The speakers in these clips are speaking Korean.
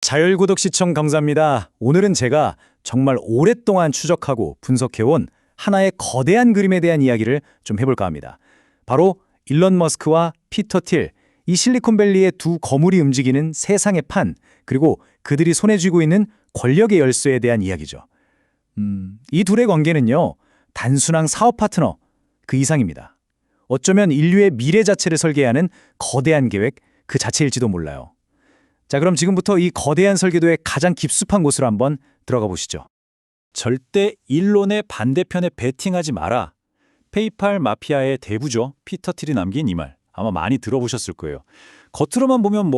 자율구독 시청 감사합니다. 오늘은 제가 정말 오랫동안 추적하고 분석해온 하나의 거대한 그림에 대한 이야기를 좀 해볼까 합니다. 바로 일론 머스크와 피터 틸, 이 실리콘밸리의 두 거물이 움직이는 세상의 판, 그리고 그들이 손에 쥐고 있는 권력의 열쇠에 대한 이야기죠. 이 둘의 관계는요, 단순한 사업 파트너, 그 이상입니다. 어쩌면 인류의 미래 자체를 설계하는 거대한 계획, 그 자체일지도 몰라요. 자, 그럼 지금부터 이 거대한 설계도의 가장 깊숙한 곳으로 한번 들어가 보시죠. 절대 일론의 반대편에 베팅하지 마라. 페이팔 마피아의 대부죠. 피터 틸이 남긴 이 말. 아마 많이 들어보셨을 거예요. 겉으로만 보면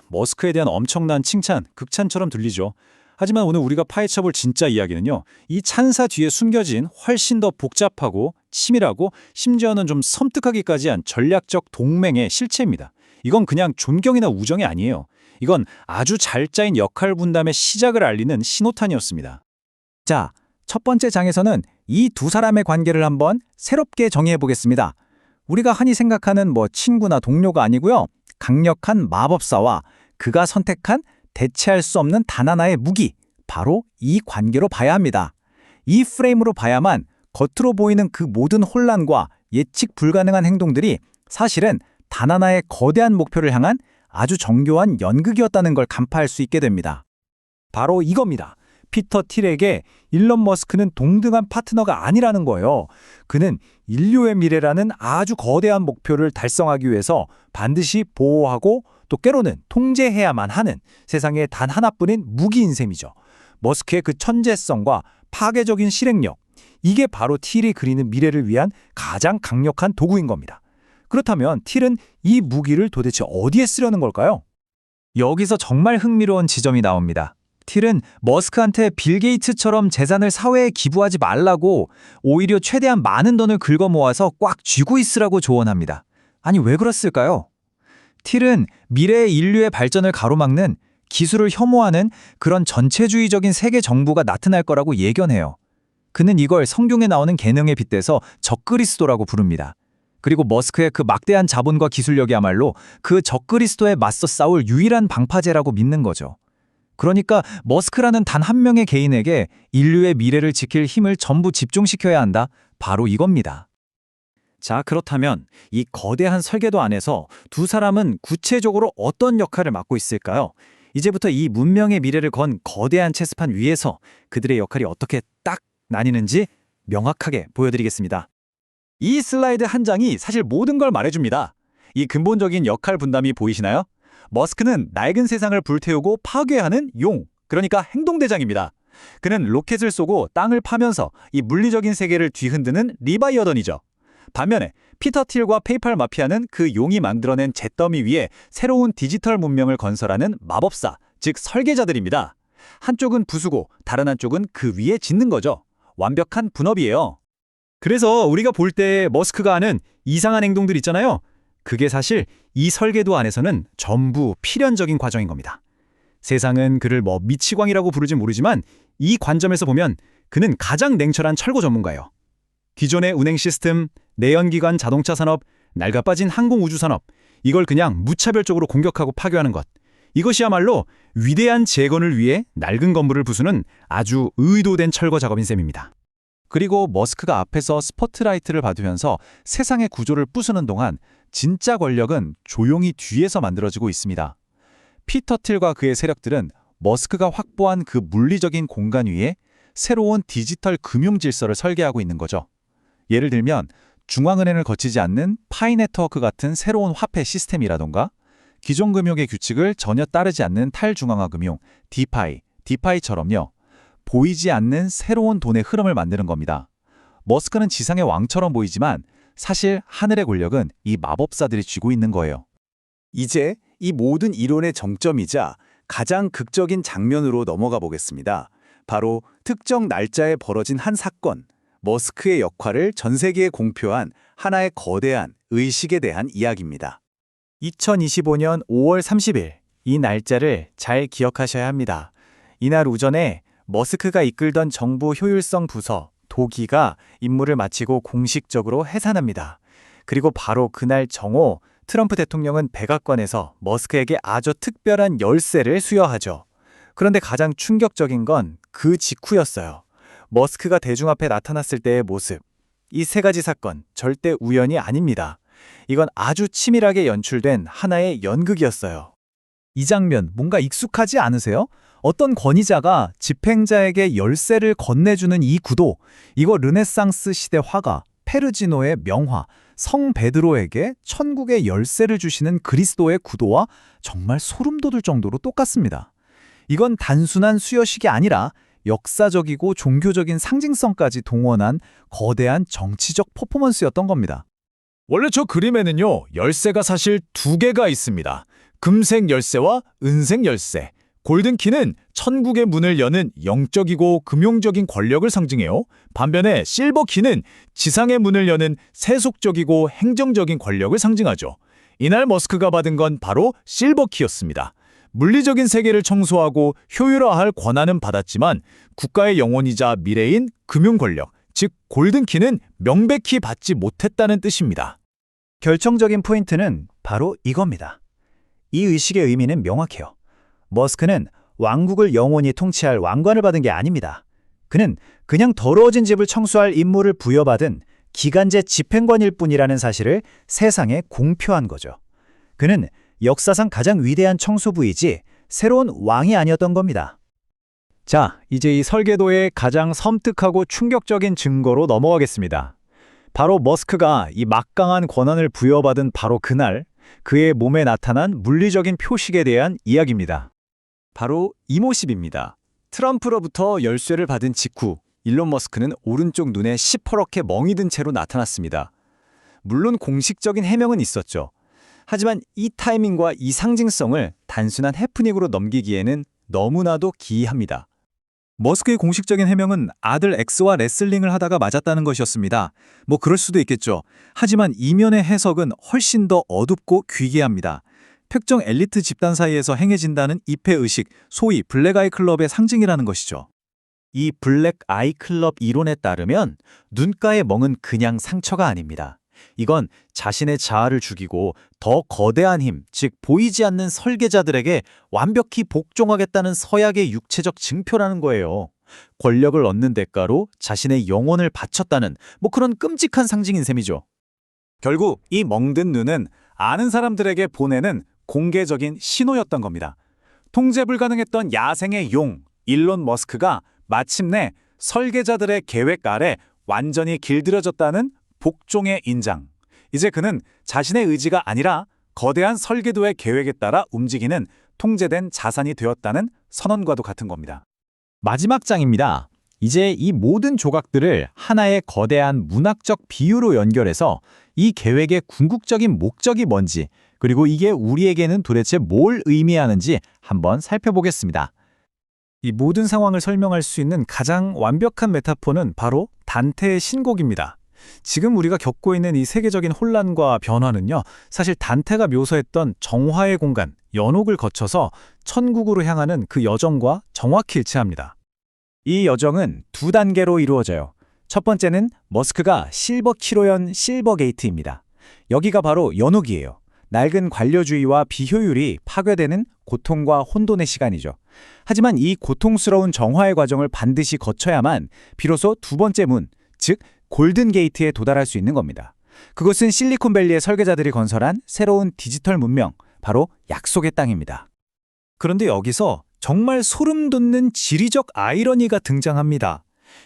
머스크에 대한 엄청난 칭찬, 극찬처럼 들리죠. 하지만 오늘 우리가 파헤쳐볼 진짜 이야기는요, 이 찬사 뒤에 숨겨진 훨씬 더 복잡하고 치밀하고 심지어는 좀 섬뜩하기까지 한 전략적 동맹의 실체입니다. 이건 그냥 존경이나 우정이 아니에요. 이건 아주 잘 짜인 역할 분담의 시작을 알리는 신호탄이었습니다. 자, 첫 번째 장에서는 이 두 사람의 관계를 한번 새롭게 정의해 보겠습니다. 우리가 흔히 생각하는 친구나 동료가 아니고요. 강력한 마법사와 그가 선택한 대체할 수 없는 단 하나의 무기, 바로 이 관계로 봐야 합니다. 이 프레임으로 봐야만 겉으로 보이는 그 모든 혼란과 예측 불가능한 행동들이 사실은 단 하나의 거대한 목표를 향한 아주 정교한 연극이었다는 걸 간파할 수 있게 됩니다. 바로 이겁니다. 피터 틸에게 일론 머스크는 동등한 파트너가 아니라는 거예요. 그는 인류의 미래라는 아주 거대한 목표를 달성하기 위해서 반드시 보호하고 또 때로는 통제해야만 하는 세상에 단 하나뿐인 무기인 셈이죠. 머스크의 그 천재성과 파괴적인 실행력, 이게 바로 틸이 그리는 미래를 위한 가장 강력한 도구인 겁니다. 그렇다면 틸은 이 무기를 도대체 어디에 쓰려는 걸까요? 여기서 정말 흥미로운 지점이 나옵니다. 틸은 머스크한테 빌 게이츠처럼 재산을 사회에 기부하지 말라고 오히려 최대한 많은 돈을 긁어 모아서 꽉 쥐고 있으라고 조언합니다. 아니, 왜 그랬을까요? 틸은 미래의 인류의 발전을 가로막는 기술을 혐오하는 그런 전체주의적인 세계 정부가 나타날 거라고 예견해요. 그는 이걸 성경에 나오는 계명에 빗대서 적그리스도라고 부릅니다. 그리고 머스크의 그 막대한 자본과 기술력이야말로 그 적그리스도에 맞서 싸울 유일한 방파제라고 믿는 거죠. 그러니까 머스크라는 단 한 명의 개인에게 인류의 미래를 지킬 힘을 전부 집중시켜야 한다. 바로 이겁니다. 자, 그렇다면 이 거대한 설계도 안에서 두 사람은 구체적으로 어떤 역할을 맡고 있을까요? 이제부터 이 문명의 미래를 건 거대한 체스판 위에서 그들의 역할이 어떻게 딱 나뉘는지 명확하게 보여드리겠습니다. 이 슬라이드 한 장이 사실 모든 걸 말해줍니다. 이 근본적인 역할 분담이 보이시나요? 머스크는 낡은 세상을 불태우고 파괴하는 용, 그러니까 행동대장입니다. 그는 로켓을 쏘고 땅을 파면서 이 물리적인 세계를 뒤흔드는 리바이어던이죠. 반면에 피터 틸과 페이팔 마피아는 그 용이 만들어낸 잿더미 위에 새로운 디지털 문명을 건설하는 마법사, 즉 설계자들입니다. 한쪽은 부수고 다른 한쪽은 그 위에 짓는 거죠. 완벽한 분업이에요. 그래서 우리가 볼 때 머스크가 하는 이상한 행동들 있잖아요. 그게 사실 이 설계도 안에서는 전부 필연적인 과정인 겁니다. 세상은 그를 미치광이라고 부르진 모르지만 이 관점에서 보면 그는 가장 냉철한 철거 전문가예요. 기존의 운행 시스템, 내연기관 자동차 산업, 낡아빠진 항공우주 산업, 이걸 그냥 무차별적으로 공격하고 파괴하는 것. 이것이야말로 위대한 재건을 위해 낡은 건물을 부수는 아주 의도된 철거 작업인 셈입니다. 그리고 머스크가 앞에서 스포트라이트를 받으면서 세상의 구조를 부수는 동안 진짜 권력은 조용히 뒤에서 만들어지고 있습니다. 피터 틸과 그의 세력들은 머스크가 확보한 그 물리적인 공간 위에 새로운 디지털 금융 질서를 설계하고 있는 거죠. 예를 들면 중앙은행을 거치지 않는 파이 네트워크 같은 새로운 화폐 시스템이라던가 기존 금융의 규칙을 전혀 따르지 않는 탈중앙화 금융, 디파이처럼요. 보이지 않는 새로운 돈의 흐름을 만드는 겁니다. 머스크는 지상의 왕처럼 보이지만 사실 하늘의 권력은 이 마법사들이 쥐고 있는 거예요. 이제 이 모든 이론의 정점이자 가장 극적인 장면으로 넘어가 보겠습니다. 바로 특정 날짜에 벌어진 한 사건, 머스크의 역할을 전 세계에 공표한 하나의 거대한 의식에 대한 이야기입니다. 2025년 5월 30일, 이 날짜를 잘 기억하셔야 합니다. 이날 오전에 머스크가 이끌던 정부 효율성 부서 도기가 임무를 마치고 공식적으로 해산합니다. 그리고 바로 그날 정오, 트럼프 대통령은 백악관에서 머스크에게 아주 특별한 열쇠를 수여하죠. 그런데 가장 충격적인 건 그 직후였어요. 머스크가 대중 앞에 나타났을 때의 모습. 이 세 가지 사건 절대 우연이 아닙니다. 이건 아주 치밀하게 연출된 하나의 연극이었어요. 이 장면 뭔가 익숙하지 않으세요? 어떤 권위자가 집행자에게 열쇠를 건네주는 이 구도, 이거 르네상스 시대 화가 페르지노의 명화 성 베드로에게 천국의 열쇠를 주시는 그리스도의 구도와 정말 소름 돋을 정도로 똑같습니다. 이건 단순한 수여식이 아니라 역사적이고 종교적인 상징성까지 동원한 거대한 정치적 퍼포먼스였던 겁니다. 원래 저 그림에는요, 열쇠가 사실 두 개가 있습니다. 금색 열쇠와 은색 열쇠. 골든키는 천국의 문을 여는 영적이고 금용적인 권력을 상징해요. 반면에 실버키는 지상의 문을 여는 세속적이고 행정적인 권력을 상징하죠. 이날 머스크가 받은 건 바로 실버키였습니다. 물리적인 세계를 청소하고 효율화할 권한은 받았지만 국가의 영혼이자 미래인 금융 권력, 즉 골든키는 명백히 받지 못했다는 뜻입니다. 결정적인 포인트는 바로 이겁니다. 이 의식의 의미는 명확해요. 머스크는 왕국을 영원히 통치할 왕관을 받은 게 아닙니다. 그는 그냥 더러워진 집을 청소할 임무를 부여받은 기간제 집행관일 뿐이라는 사실을 세상에 공표한 거죠. 그는 역사상 가장 위대한 청소부이지 새로운 왕이 아니었던 겁니다. 자, 이제 이 설계도의 가장 섬뜩하고 충격적인 증거로 넘어가겠습니다. 바로 머스크가 이 막강한 권한을 부여받은 바로 그날, 그의 몸에 나타난 물리적인 표식에 대한 이야기입니다. 바로 이 모습입니다. 트럼프로부터 열쇠를 받은 직후 일론 머스크는 오른쪽 눈에 시퍼렇게 멍이 든 채로 나타났습니다. 물론 공식적인 해명은 있었죠. 하지만 이 타이밍과 이 상징성을 단순한 해프닝으로 넘기기에는 너무나도 기이합니다. 머스크의 공식적인 해명은 아들 엑스와 레슬링을 하다가 맞았다는 것이었습니다. 뭐 그럴 수도 있겠죠. 하지만 이면의 해석은 훨씬 더 어둡고 귀괴합니다. 특정 엘리트 집단 사이에서 행해진다는 입회의식, 소위 블랙아이 클럽의 상징이라는 것이죠. 이 블랙 아이 클럽 이론에 따르면 눈가의 멍은 그냥 상처가 아닙니다. 이건 자신의 자아를 죽이고 더 거대한 힘, 즉 보이지 않는 설계자들에게 완벽히 복종하겠다는 서약의 육체적 증표라는 거예요. 권력을 얻는 대가로 자신의 영혼을 바쳤다는 뭐 그런 끔찍한 상징인 셈이죠. 결국 이 멍든 눈은 아는 사람들에게 보내는 공개적인 신호였던 겁니다. 통제 불가능했던 야생의 용, 일론 머스크가 마침내 설계자들의 계획 아래 완전히 길들여졌다는 복종의 인장. 이제 그는 자신의 의지가 아니라 거대한 설계도의 계획에 따라 움직이는 통제된 자산이 되었다는 선언과도 같은 겁니다. 마지막 장입니다. 이제 이 모든 조각들을 하나의 거대한 문학적 비유로 연결해서 이 계획의 궁극적인 목적이 뭔지, 그리고 이게 우리에게는 도대체 뭘 의미하는지 한번 살펴보겠습니다. 이 모든 상황을 설명할 수 있는 가장 완벽한 메타포는 바로 단테의 신곡입니다. 지금 우리가 겪고 있는 이 세계적인 혼란과 변화는요, 사실 단테가 묘사했던 정화의 공간, 연옥을 거쳐서 천국으로 향하는 그 여정과 정확히 일치합니다. 이 여정은 두 단계로 이루어져요. 첫 번째는 머스크가 실버키로 연 실버게이트입니다. 여기가 바로 연옥이에요. 낡은 관료주의와 비효율이 파괴되는 고통과 혼돈의 시간이죠. 하지만 이 고통스러운 정화의 과정을 반드시 거쳐야만 비로소 두 번째 문, 즉 골든게이트에 도달할 수 있는 겁니다. 그것은 실리콘밸리의 설계자들이 건설한 새로운 디지털 문명, 바로 약속의 땅입니다. 그런데 여기서 정말 소름 돋는 지리적 아이러니가 등장합니다.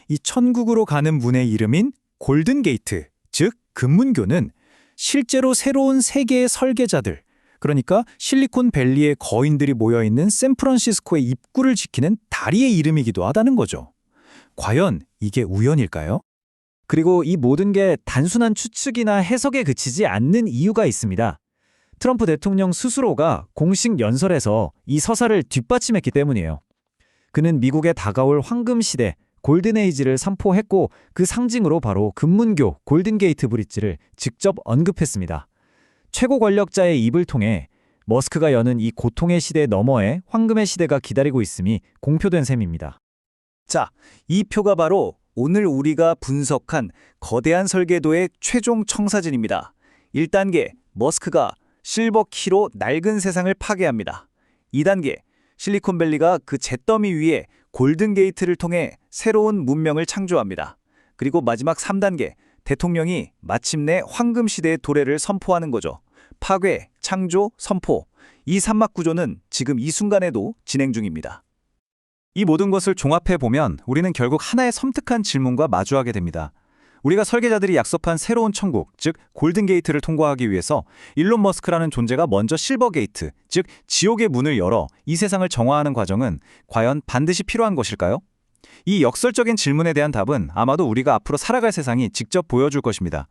이 천국으로 가는 문의 이름인 골든게이트, 즉 금문교는 실제로 새로운 세계의 설계자들, 그러니까 실리콘밸리의 거인들이 모여있는 샌프란시스코의 입구를 지키는 다리의 이름이기도 하다는 거죠. 과연 이게 우연일까요? 그리고 이 모든 게 단순한 추측이나 해석에 그치지 않는 이유가 있습니다. 트럼프 대통령 스스로가 공식 연설에서 이 서사를 뒷받침했기 때문이에요. 그는 미국에 다가올 황금시대, 골든에이지를 선포했고 그 상징으로 바로 금문교, 골든게이트 브릿지를 직접 언급했습니다. 최고 권력자의 입을 통해 머스크가 여는 이 고통의 시대 너머에 황금의 시대가 기다리고 있음이 공표된 셈입니다. 자, 이 표가 바로 오늘 우리가 분석한 거대한 설계도의 최종 청사진입니다. 1단계, 머스크가 실버키로 낡은 세상을 파괴합니다. 2단계, 실리콘밸리가 그 잿더미 위에 골든게이트를 통해 새로운 문명을 창조합니다. 그리고 마지막 3단계, 대통령이 마침내 황금시대의 도래를 선포하는 거죠. 파괴, 창조, 선포. 이 삼막 구조는 지금 이 순간에도 진행 중입니다. 이 모든 것을 종합해보면 우리는 결국 하나의 섬뜩한 질문과 마주하게 됩니다. 우리가 설계자들이 약속한 새로운 천국, 즉 골든게이트를 통과하기 위해서 일론 머스크라는 존재가 먼저 실버게이트, 즉 지옥의 문을 열어 이 세상을 정화하는 과정은 과연 반드시 필요한 것일까요? 이 역설적인 질문에 대한 답은 아마도 우리가 앞으로 살아갈 세상이 직접 보여줄 것입니다.